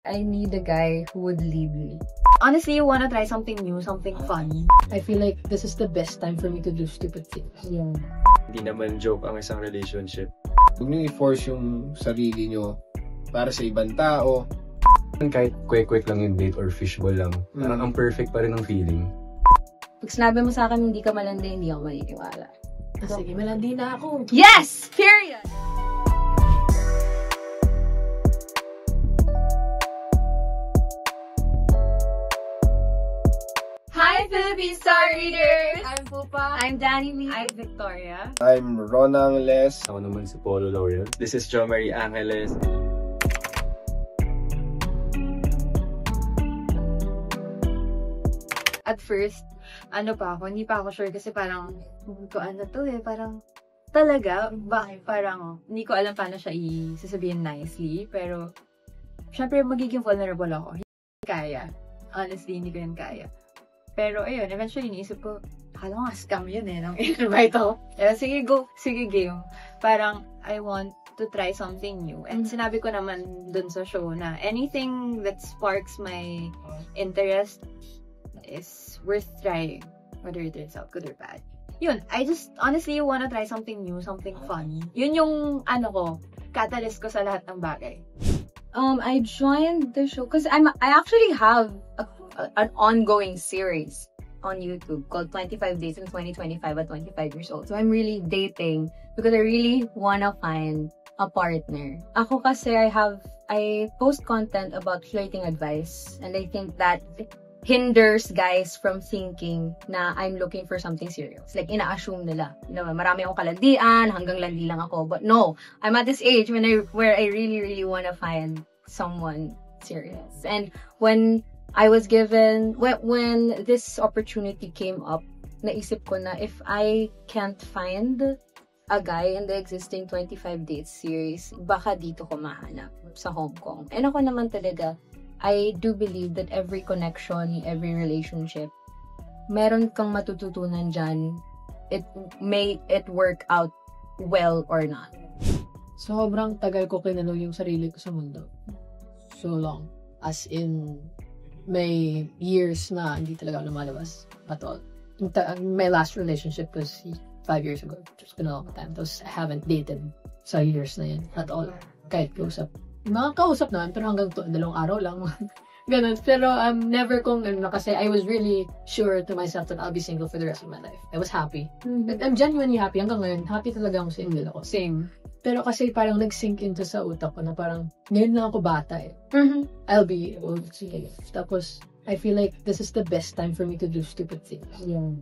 I need a guy who would lead me. Honestly, you wanna try something new, something fun. I feel like this is the best time for me to do stupid things. Yeah. Hindi naman joke ang isang relationship. Huwag niyo i-force yung sarili niyo para sa ibang tao. Kahit quick lang yung date or fishbowl lang, parang ang perfect pa rin ang feeling. Pag sinabi mo sa akin hindi ka malandi, hindi ako maniniwala. Sige, malandi na ako. Yes! Period! Hi, Philippine Star Readers! I'm Pupa. I'm Danny Lee. I'm Victoria. I'm Ron Angeles. Ako naman si Polo Laurel. This is Jo Marie Angeles. At first, hindi pa ako sure kasi parang, parang, talaga, bakit parang, hindi ko alam paano siya isasabihin nicely, pero, syempre, magiging vulnerable ako. Hindi ko kaya. Honestly, hindi ko yan kaya. Pero, ayun, eventually, iniisip ko, akala ko nga scam yun nang invite ako. Sige, go, sige, game. Parang, I want to try something new. And sinabi ko naman dun sa show na anything that sparks my interest is worth trying, whether it turns out good or bad. Yun, I just honestly wanna try something new, something fun. Yun yung catalyst ko sa lahat ng bagay. I joined the show because I actually have an ongoing series on YouTube called 25 Days in 2025 at 25 years old. So I'm really dating because I really wanna find a partner. Ako kasi I post content about flirting advice, and I think that hinders guys from thinking na I'm looking for something serious. Like, ina-assume nila. You know, marami akong kalandian, hanggang landi lang ako. But no, I'm at this age where I really, really want to find someone serious. And when I was given, when this opportunity came up, naisip ko na if I can't find a guy in the existing 25 Dates series, baka dito ko mahanap sa Hong Kong. And ako naman talaga, I do believe that every connection, every relationship, meron kang matututunan dyan. May it work out well or not. Sobrang tagal ko kinano yung sarili ko sa mundo. So long. As in, may years na hindi talaga ako lumalabas at all. My last relationship was 5 years ago. It's been a long time. Tapos I haven't dated sa years na yan at all. Kahit close up. Nakakausap naman, pero hanggang 2 araw lang. Ganun. Pero never kong, kasi I was really sure to myself that I'll be single for the rest of my life. I was happy. I'm genuinely happy. Hanggang ngayon, happy talaga akong single ako. Same. Pero kasi parang nag-sink into sa utak ko na parang, ngayon lang ako bata eh. I'll be old. Sige. Tapos, I feel like this is the best time for me to do stupid things. Yeah.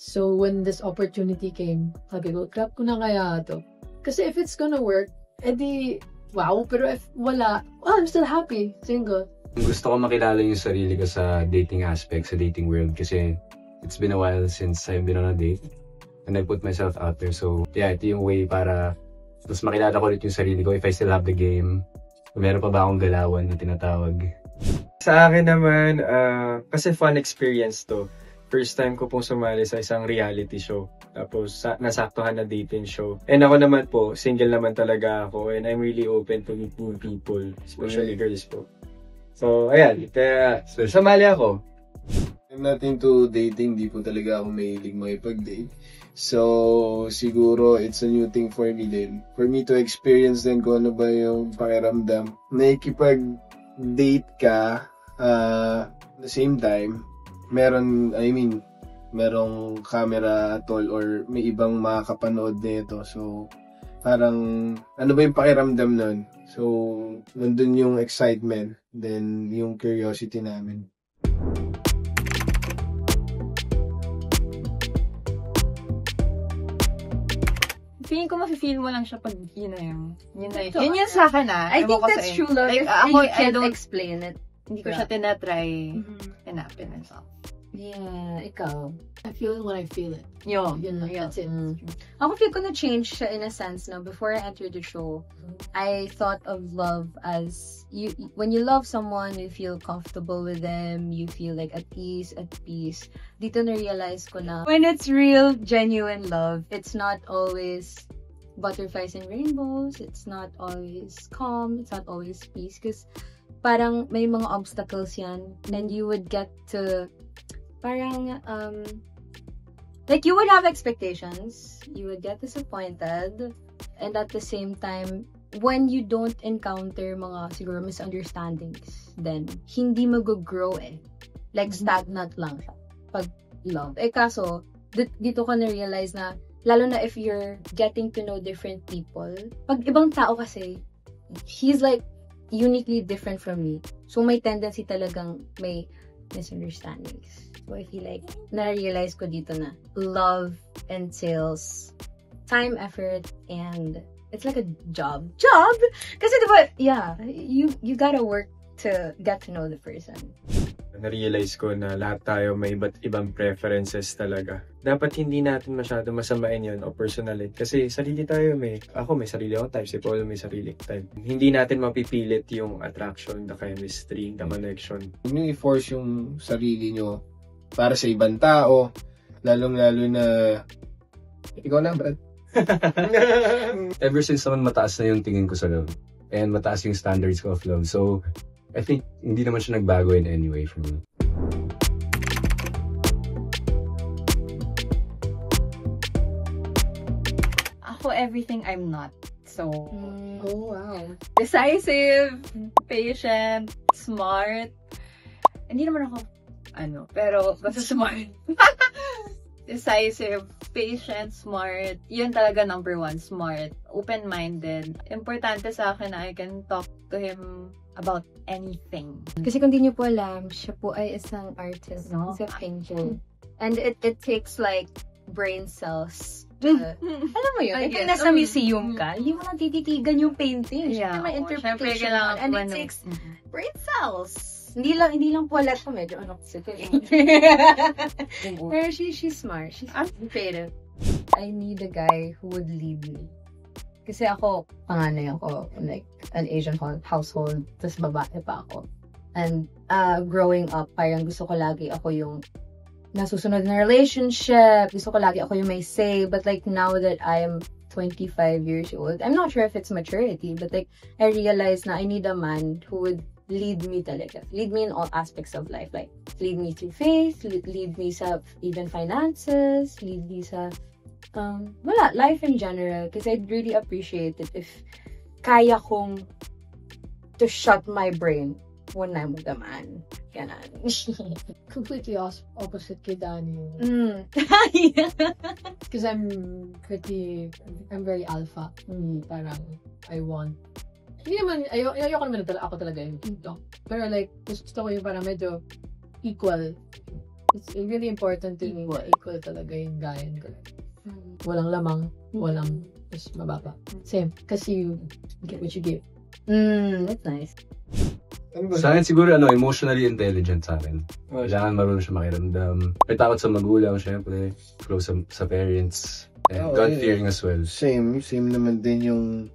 So, when this opportunity came, sabi ko, grab ko na kaya to. Kasi if it's gonna work, edi, wow, pero if wala, I'm still happy, single. Gusto ko makilala yung sarili ko sa dating aspect, sa dating world, kasi it's been a while since I've been on a date and I put myself out there. So yeah, ito yung way para mas makilala ko ulit yung sarili ko if I still have the game. Meron pa ba akong galawan na tinatawag? Sa akin naman, kasi fun experience to. First time ko pong sumali sa isang reality show. Tapos, nasaktuhan na dating show. And ako naman po, single naman talaga ako. And I'm really open to meet new people. Especially girls po. So, ayan. Kaya, sumali ako. I'm not into dating. Di po talaga ako mahilig makipag-date. So, siguro, it's a new thing for me din. For me to experience din kung ano ba yung pakiramdam. Nakikipag-date ka, the same time, merong camera at all or may ibang makakapanood nito. So, parang, ano ba yung pakiramdam nun? So, nandun yung excitement, then yung curiosity namin. Feeling ko mafe-feel mo lang siya pag yun yung sa akin I think that's true love. Like, I don't explain it. Hindi ko siya tinatry hanapin and stuff. Yeah, ikaw. I feel it when I feel it. Yun lang, That's it. Ako feel ko na change siya in a sense na before I entered the show, I thought of love as when you love someone, you feel comfortable with them, you feel like at peace. Dito na-realize ko na when it's real, genuine love, it's not always butterflies and rainbows, it's not always calm, it's not always peace, because parang may mga obstacles yan, and you would get to, parang, like, you would have expectations, you would get disappointed, and at the same time, when you don't encounter mga, siguro, misunderstandings, then, hindi mag-grow Like, stagnant lang siya. Pag love. Kaso, dito ko na-realize na, lalo na if you're getting to know different people, pag ibang tao kasi, he's like, uniquely different from me. So, may tendency talagang may misunderstandings. So, I feel like, na-realize ko dito na, love entails time, effort, and it's like a job. Job? Kasi diba, yeah, you gotta work to get to know the person. Na-realize ko na lahat tayo may iba't ibang preferences talaga. Dapat hindi natin masyado masamain yun o personality. Kasi sarili tayo ako may sarili akong type, si Paul may sarili type. Hindi natin mapipilit yung attraction, the chemistry, the connection. Huwag niyo i-force yung sarili nyo para sa ibang tao, lalong-lalo na ikaw na, Brad. Ever since naman mataas na yung tingin ko sa love and mataas yung standards ko of love. So, I think hindi naman siya nagbago in any way for me. Ako, everything I'm not. So, Oh, wow. decisive, patient, smart. Hindi naman ako, pero basta smart. Decisive, patient, smart. Yun talaga number one, smart. Open-minded. Importante sa akin na I can talk to him about anything. Kasi kung di niyo po alam, siya po ay isang artist. No? He's a painter. And it takes like brain cells. Alam mo yun? I Kung guess. nasa museum ka, hindi mo lang tititigan yung painting. Yeah. Siyempre may Siyempre, interpretation kailangan naman. And ko it takes brain cells. Hindi lang po alat ko medyo Pero she's smart. She's creative. I need a guy who would lead me. Kasi ako, panganay ako, like, an Asian household, tas babae pa ako. And, growing up, parang gusto ko lagi ako yung nasusunod na relationship, gusto ko lagi ako yung may say, but like, now that I am 25 years old, I'm not sure if it's maturity, but like, I realized na I need a man who would lead me talaga. Lead me in all aspects of life. Like, lead me through faith, lead me sa even finances, lead me sa life in general. Because I'd really appreciate it if kaya kong to shut my brain when I'm with a man. Ganon. Completely opposite kay Danny. Because I'm very alpha. Parang, I want, hindi naman, ayoko naman ako talaga yung dog. Pero like, gusto ko yung parang medyo equal. It's really important to me na equal talaga yung gayan ko. Walang lamang, walang mas mababa. Same. Kasi you get what you give. That's nice. Sa akin siguro emotionally intelligent sa akin. Kailangan marunong siya makiramdam. May takot sa magulang, syempre. Close sa parents. And God-fearing as well. Same naman din yung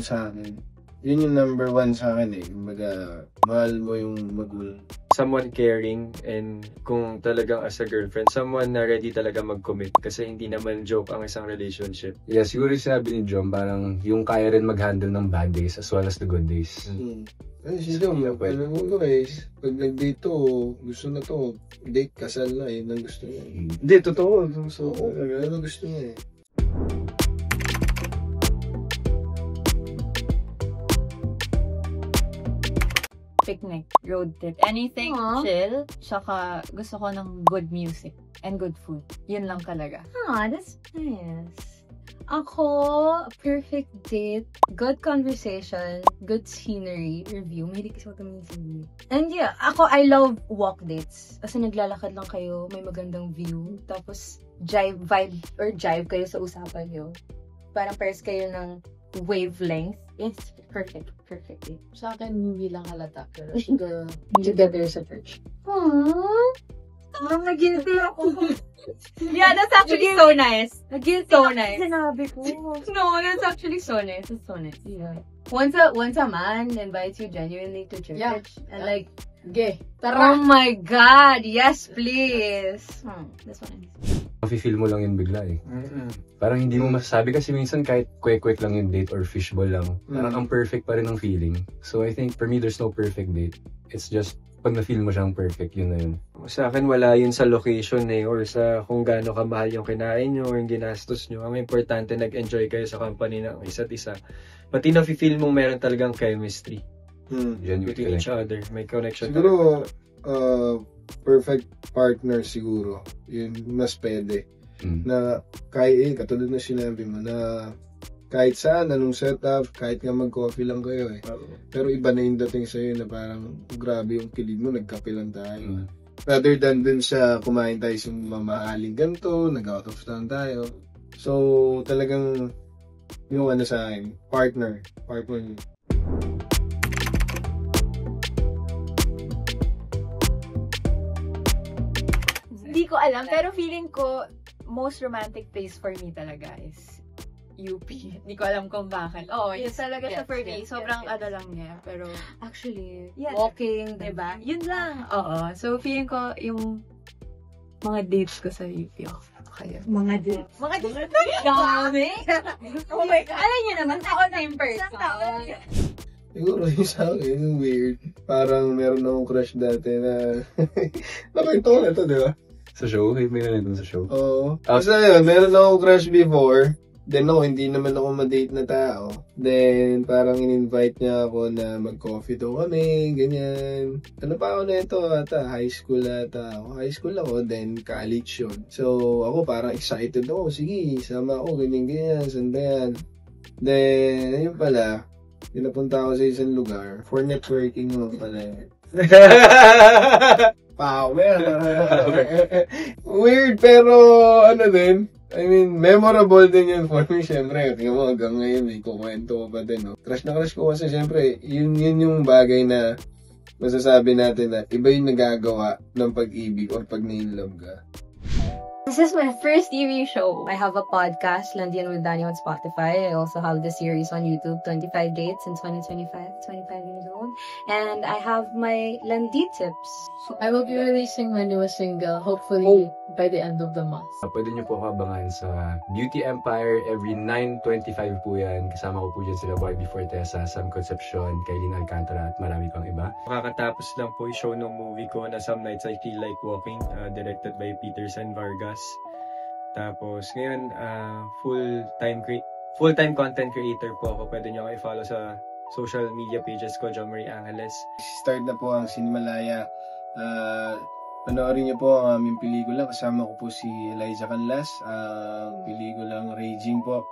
sa akin. Yun yung number one sa akin Kumbaga, mahal mo yung magulang. Someone caring, and kung talagang as a girlfriend, someone na ready talaga mag-commit kasi hindi naman joke ang isang relationship. Yeah, siguro yung sinabi ni John, parang yung kaya rin mag-handle ng bad days as well as the good days. Ay, si Dom, alam mo guys, pag nag-date to, gusto na to, date, kasal na, yun ang gusto niya. Hindi, totoo. So, Yun ang gusto niya Picnic, road trip, anything chill. Tsaka gusto ko ng good music and good food. Yun lang talaga. That's nice. Ako, perfect date, good conversation, good scenery, review. Mahilig kasi ako ng scenery. And yeah, I love walk dates. Kasi naglalakad lang kayo, may magandang view. Tapos, jive kayo sa usapan nyo. Parang pairs kayo ng wavelength. It's perfect date. Sa akin, hindi lang halata. Pero siguro, together sa church. Aww. Parang nag-guilty ako. Yeah, that's actually so nice. Nag-guilty so nice. Sinabi ko. No, that's actually so nice. It's so nice. Yeah. Once a man invites you genuinely to church, and like, Gay. oh my God, yes, please. That's what I mean. mafe-feel mo lang yun bigla eh. Mm-mm. Parang hindi mo masasabi kasi minsan kahit quick lang yung date or fishball lang, parang ang perfect pa rin ang feeling. So I think for me, there's no perfect date. It's just, pag na-feel mo siyang perfect, yun na yun. Sa akin, wala yun sa location eh, or sa kung gaano kamahal yung kinain nyo, or yung ginastos nyo. Ang importante, nag-enjoy kayo sa company ng isa't isa. Pati na-feel mong meron talagang chemistry Yan yung between each other. May connection. Siguro, perfect partner siguro. Yun, mas pwede. Na kahit, katulad na sinabi mo, na kahit saan, anong setup, kahit nga mag-coffee lang kayo eh. Pero iba na yung dating sa'yo na parang grabe yung kilig mo, nagkape lang tayo. Rather than dun sa kumain tayo sa mamahaling ganito, nag-out of town tayo. So, talagang yung ano sa akin, partner. Hindi ko alam, pero feeling ko, most romantic place for me talaga is UP. Hindi ko alam kung bakit. Oo, yun talaga siya for me. Sobrang ano lang niya, pero... Actually, Yes. walking, Diba? Yun lang. Oo. So, feeling ko, yung mga dates ko sa UP. Kaya. Mga dates. Mga dates. Dami! Oh my God. Alam niyo naman, ako na yung person. Siguro yung sa akin, yung weird. Parang meron akong crush dati na... Nakwento ko na to, di ba? Sa show? May ganun sa show? Oo. Kasi yun, meron akong crush before. Then ako, hindi naman ako ma-date na tao. Then, parang in-invite niya ako na mag-coffee daw kami, ganyan. Ano pa ako na ito ata? High school ata ako. High school ako, then college yun. So, ako parang excited ako. Sige, sama ako, ganyan-ganyan, sandayan. Then, ayun pala, pinapunta ako sa isang lugar. For networking mo pala. Power. Weird, pero ano din. I mean, memorable din yun for me, syempre. Tingnan mo, hanggang ngayon, may kukwento ko pa din, no? Crush na crush ko kasi, syempre, yun yung bagay na masasabi natin na iba yung nagagawa ng pag-ibig or pag na-inlove ka. This is my first TV show. I have a podcast, Landian with Danny on Spotify. I also have the series on YouTube, 25 Dates in 2025, 25 years old. And I have my Landi tips. I will be releasing my newest single, hopefully by the end of the month. Pwede niyo po ako abangan sa Beauty Empire every 9:25 po yan. Kasama ko po dyan sila Barbie Fortesa, Sam Concepcion, Kailin Alcantara at marami pang iba. Makakatapos lang po yung show ng movie ko na Some Nights I Feel Like Walking, directed by Peterson Vargas. Tapos ngayon, full-time content creator po ako. Pwede nyo ako i-follow sa social media pages ko, John Marie Angeles. Start na po ang Cinemalaya. Panoorin niyo po ang aming pelikula. Kasama ko po si Eliza Canlas. Pelikulang Raging po.